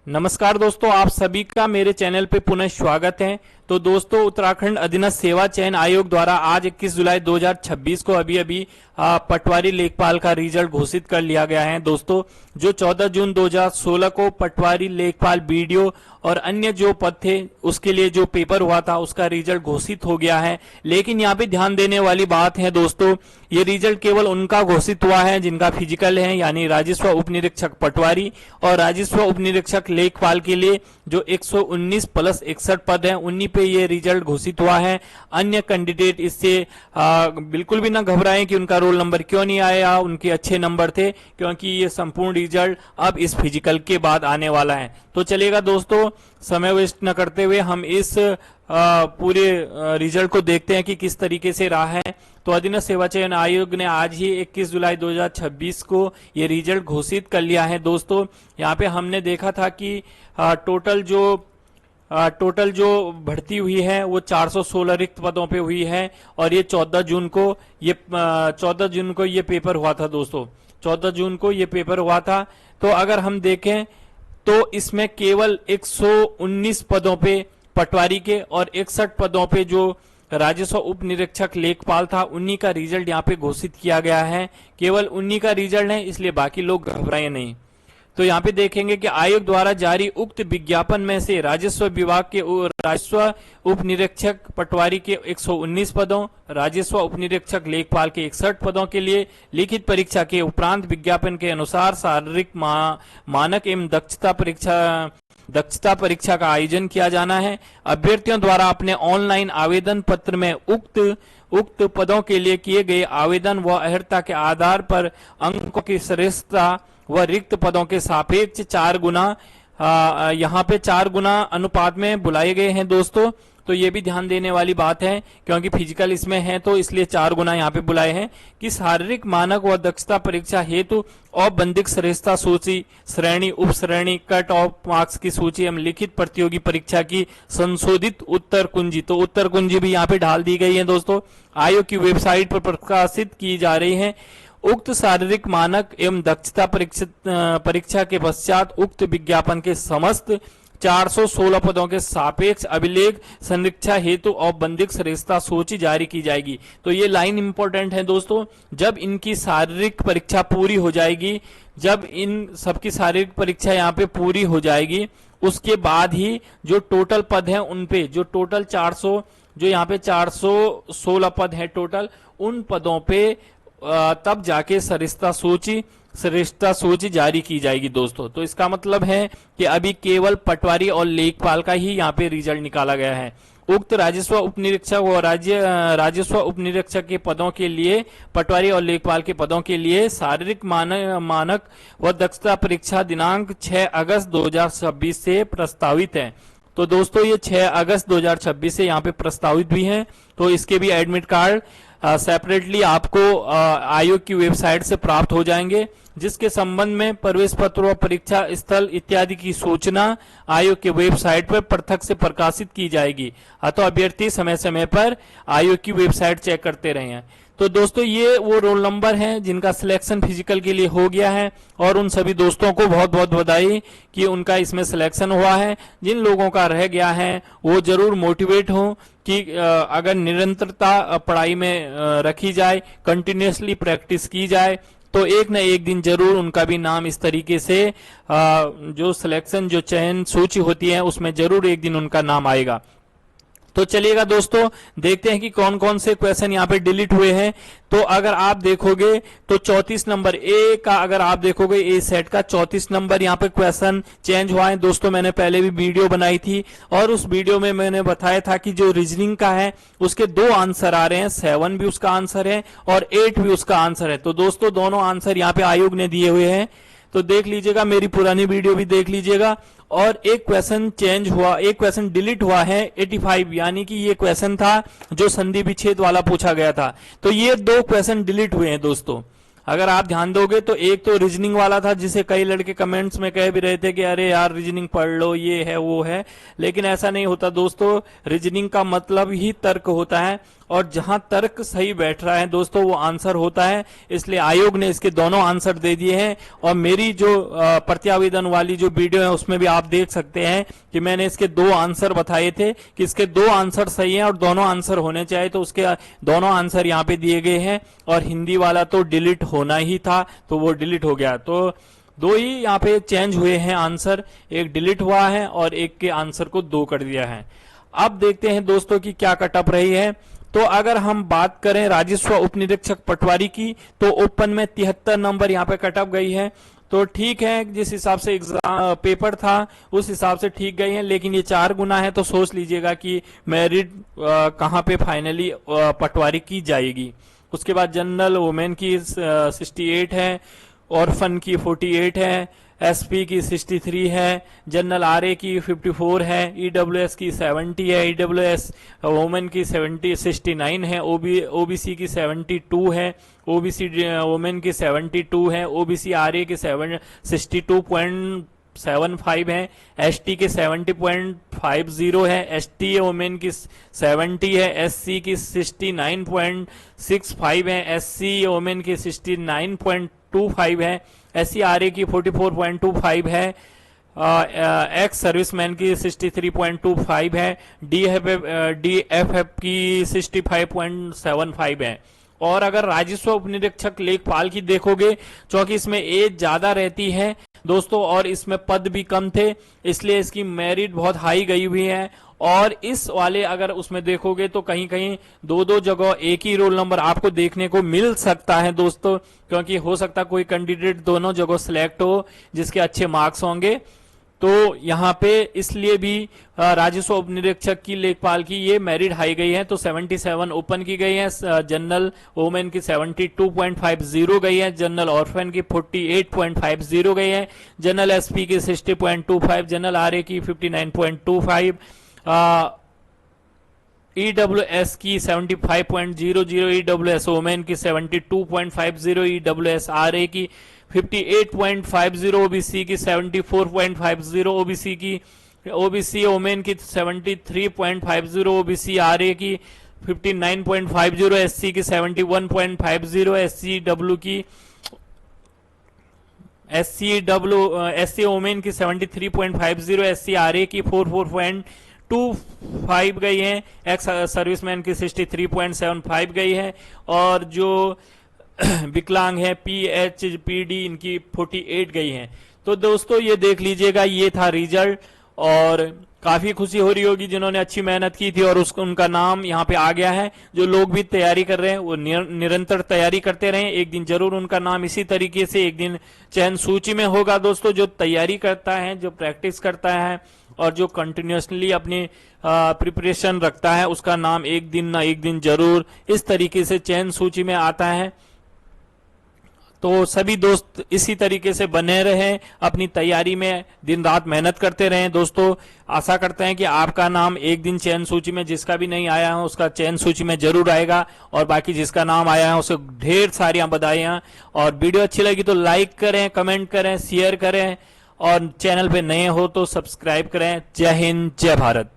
नमस्कार दोस्तों, आप सभी का मेरे चैनल पे पुनः स्वागत है। तो दोस्तों, उत्तराखंड अधीनस्थ सेवा चयन आयोग द्वारा आज 21 जुलाई 2026 को अभी पटवारी लेखपाल का रिजल्ट घोषित कर लिया गया है। दोस्तों, जो 14 जून 2016 को पटवारी लेखपाल बीडीओ और अन्य जो पद थे उसके लिए जो पेपर हुआ था उसका रिजल्ट घोषित हो गया है। लेकिन यहाँ पे ध्यान देने वाली बात है दोस्तों, ये रिजल्ट केवल उनका घोषित हुआ है जिनका फिजिकल है, यानी राजस्व उप निरीक्षक पटवारी और राजस्व उप निरीक्षक लेखपाल के लिए जो 119 प्लस 61 पद हैं उन्हीं पे ये रिजल्ट घोषित हुआ है। अन्य कैंडिडेट इससे बिल्कुल भी ना घबराएं कि उनका रोल नंबर क्यों नहीं आया, उनके अच्छे नंबर थे, क्योंकि ये संपूर्ण रिजल्ट अब इस फिजिकल के बाद आने वाला है। तो चलेगा दोस्तों, समय वेस्ट न करते हुए हम इस पूरे रिजल्ट को देखते हैं कि किस तरीके से रहा है। तो अधीनस्थ सेवा चयन आयोग ने आज ही 21 जुलाई 2026 को ये रिजल्ट घोषित कर लिया है। दोस्तों, यहाँ पे हमने देखा था कि टोटल जो भर्ती हुई है वो 416 रिक्त पदों पे हुई है और ये 14 जून को ये पेपर हुआ था। दोस्तों, 14 जून को ये पेपर हुआ था। तो अगर हम देखें तो इसमें केवल 119 पदों पे पटवारी के और 61 पदों पे जो राजस्व उप निरीक्षक लेखपाल था उन्हीं का रिजल्ट यहाँ पे घोषित किया गया है। केवल उन्हीं का रिजल्ट है, इसलिए बाकी लोग घबराए नहीं। तो यहाँ पे देखेंगे कि आयोग द्वारा जारी उक्त विज्ञापन में से राजस्व विभाग के राजस्व उप निरीक्षक पटवारी के 119 पदों, राजस्व उप निरीक्षक लेखपाल के 61 पदों के लिए लिखित परीक्षा के उपरांत विज्ञापन के अनुसार शारीरिक मानक एवं दक्षता परीक्षा का आयोजन किया जाना है। अभ्यर्थियों द्वारा अपने ऑनलाइन आवेदन पत्र में उक्त पदों के लिए किए गए आवेदन व अर्हता के आधार पर अंकों की श्रेष्ठता व रिक्त पदों के सापेक्ष 4 गुना यहाँ पे 4 गुना अनुपात में बुलाए गए हैं। दोस्तों, तो ये भी ध्यान देने वाली बात है, क्योंकि फिजिकल इसमें है तो इसलिए 4 गुना यहाँ पे बुलाए हैं कि शारीरिक मानक व दक्षता परीक्षा हेतु औपबंधिक श्रेष्ठता सूची, श्रेणी, उप श्रेणी, कट ऑफ मार्क्स की सूची एवं लिखित प्रतियोगी परीक्षा की संशोधित उत्तर कुंजी, तो उत्तर कुंजी भी यहाँ पे डाल दी गई है। दोस्तों, आयोग की वेबसाइट पर प्रकाशित की जा रही है। उक्त शारीरिक मानक एवं दक्षता परीक्षा के पश्चात उक्त विज्ञापन के समस्त 416 पदों के सापेक्ष अभिलेख संरक्षा हेतु औपबंधिक श्रेष्ठता सूची जारी की जाएगी। तो ये लाइन इंपॉर्टेंट है दोस्तों, जब इनकी शारीरिक परीक्षा पूरी हो जाएगी, जब इन सबकी शारीरिक परीक्षा यहाँ पे पूरी हो जाएगी, उसके बाद ही जो टोटल पद हैं उन पे जो टोटल 416 पद हैं टोटल, उन पदों पे तब जाके श्रेष्ठता सूची जारी की जाएगी। दोस्तों, तो इसका मतलब है कि अभी केवल पटवारी और लेखपाल का ही यहाँ पे रिजल्ट निकाला गया है। उक्त राजस्व उप निरीक्षक और राजस्व उप निरीक्षक के पदों के लिए, पटवारी और लेखपाल के पदों के लिए शारीरिक मानक व दक्षता परीक्षा दिनांक 6 अगस्त 2026 से प्रस्तावित है। तो दोस्तों, ये 6 अगस्त 2026 से यहाँ पे प्रस्तावित भी है। तो इसके भी एडमिट कार्ड सेपरेटली आपको आयोग की वेबसाइट से प्राप्त हो जाएंगे, जिसके संबंध में प्रवेश पत्र व परीक्षा स्थल इत्यादि की सूचना आयोग के वेबसाइट पर पृथक से प्रकाशित की जाएगी। अतः अभ्यर्थी समय समय पर आयोग की वेबसाइट चेक करते रहें। तो दोस्तों, ये वो रोल नंबर हैं जिनका सिलेक्शन फिजिकल के लिए हो गया है और उन सभी दोस्तों को बहुत बहुत बधाई कि उनका इसमें सिलेक्शन हुआ है। जिन लोगों का रह गया है वो जरूर मोटिवेट हो कि अगर निरंतरता पढ़ाई में रखी जाए, कंटिन्यूसली प्रैक्टिस की जाए, तो एक न एक दिन जरूर उनका भी नाम इस तरीके से जो सिलेक्शन जो चयन सूची होती है उसमें जरूर एक दिन उनका नाम आएगा। तो चलिएगा दोस्तों, देखते हैं कि कौन कौन से क्वेश्चन यहाँ पे डिलीट हुए हैं। तो अगर आप देखोगे तो 34 नंबर ए का, अगर आप देखोगे ए सेट का 34 नंबर यहाँ पे क्वेश्चन चेंज हुआ है। दोस्तों, मैंने पहले भी वीडियो बनाई थी और उस वीडियो में मैंने बताया था कि जो रीजनिंग का है उसके 2 आंसर आ रहे हैं, 7 भी उसका आंसर है और 8 भी उसका आंसर है। तो दोस्तों, दोनों आंसर यहाँ पे आयोग ने दिए हुए हैं, तो देख लीजिएगा, मेरी पुरानी वीडियो भी देख लीजिएगा। और एक क्वेश्चन चेंज हुआ, एक क्वेश्चन डिलीट हुआ है 85, यानी कि ये क्वेश्चन था जो संधि विच्छेद वाला पूछा गया था। तो ये 2 क्वेश्चन डिलीट हुए हैं। दोस्तों, अगर आप ध्यान दोगे तो एक तो रीजनिंग वाला था जिसे कई लड़के कमेंट्स में कह भी रहे थे कि अरे यार रीजनिंग पढ़ लो, ये है वो है, लेकिन ऐसा नहीं होता दोस्तों। रीजनिंग का मतलब ही तर्क होता है और जहां तर्क सही बैठ रहा है दोस्तों वो आंसर होता है। इसलिए आयोग ने इसके दोनों आंसर दे दिए हैं। और मेरी जो प्रत्यावेदन वाली जो वीडियो है उसमें भी आप देख सकते हैं कि मैंने इसके 2 आंसर बताए थे कि इसके 2 आंसर सही हैं और दोनों आंसर होने चाहिए, तो उसके दोनों आंसर यहाँ पे दिए गए हैं। और हिंदी वाला तो डिलीट होना ही था तो वो डिलीट हो गया। तो 2 ही यहाँ पे चेंज हुए हैं आंसर, एक डिलीट हुआ है और एक के आंसर को 2 कर दिया है। अब देखते हैं दोस्तों की क्या कटअप रही है। तो अगर हम बात करें राजस्व उप निरीक्षक पटवारी की तो ओपन में 73 नंबर यहाँ पे कटअप गई है। तो ठीक है, जिस हिसाब से एग्जाम पेपर था उस हिसाब से ठीक गई है, लेकिन ये 4 गुना है तो सोच लीजिएगा कि मेरिट कहाँ पे फाइनली पटवारी की जाएगी। उसके बाद जनरल वुमेन की 68 है, ऑर्फन की 48 है, एसपी की 63 है, जनरल आरए की 54 है, ईडब्ल्यूएस की 70 है, ईडब्ल्यूएस वुमेन की 69 है, ओबीसी की 72 है, ओबीसी वुमेन की 72 है, ओबीसी आरए की 62.75 है, एसटी के 70.50 है, एसटी वुमेन की 70 है, एससी की 69.65 है, एससी वुमेन की 69.25 है, एससीआरए की 44.25 है, एक्स सर्विसमैन की 63.25 है, डीएफएफ की 65.75 है। और अगर राजस्व उपनिरीक्षक लेखपाल की देखोगे, क्योंकि इसमें एज ज्यादा रहती है दोस्तों और इसमें पद भी कम थे, इसलिए इसकी मेरिट बहुत हाई गई हुई है। और इस वाले अगर उसमें देखोगे तो कहीं कहीं 2-2 जगह एक ही रोल नंबर आपको देखने को मिल सकता है दोस्तों, क्योंकि हो सकता कोई कैंडिडेट दोनों जगह सिलेक्ट हो जिसके अच्छे मार्क्स होंगे। तो यहाँ पे इसलिए भी राजस्व उप निरीक्षक की लेखपाल की ये मेरिट हाई गई है। तो 77 ओपन की गई है, जनरल वुमेन की 72.50 गई है, जनरल ऑर्फन की 48.50 गई है, जनरल एसपी की 60.25, जनरल आरए की 59.25, ईडब्ल्यूएस की 75.00, ईडब्ल्यूएस वुमेन की 72.50, ईडब्ल्यूएस आरए की 58.50, ओबीसी की 74.50, ओबीसी वुमेन की 73.50, ओबीसी आरए की 59.50, एससी की 71.50, एससी वुमेन की 73.50, एससी आरए की 44.25 गई है, एक्स सर्विसमैन की 63.75 गई है, और जो विकलांग है पीएचपीडी इनकी 48 गई हैं। तो दोस्तों ये देख लीजिएगा, ये था रिजल्ट और काफी खुशी हो रही होगी जिन्होंने अच्छी मेहनत की थी और उनका नाम यहाँ पे आ गया है। जो लोग भी तैयारी कर रहे हैं वो निरंतर तैयारी करते रहें, एक दिन जरूर उनका नाम इसी तरीके से एक दिन चयन सूची में होगा दोस्तों। जो तैयारी करता है, जो प्रैक्टिस करता है और जो कंटिन्यूसली अपनी प्रिपरेशन रखता है उसका नाम एक दिन ना एक दिन जरूर इस तरीके से चयन सूची में आता है। तो सभी दोस्त इसी तरीके से बने रहें, अपनी तैयारी में दिन रात मेहनत करते रहें दोस्तों। आशा करते हैं कि आपका नाम एक दिन चयन सूची में, जिसका भी नहीं आया है उसका चयन सूची में जरूर आएगा, और बाकी जिसका नाम आया है उसे ढेर सारी बधाइयां। और वीडियो अच्छी लगी तो लाइक करें, कमेंट करें, शेयर करें, और चैनल पे नए हो तो सब्सक्राइब करें। जय हिंद, जय भारत।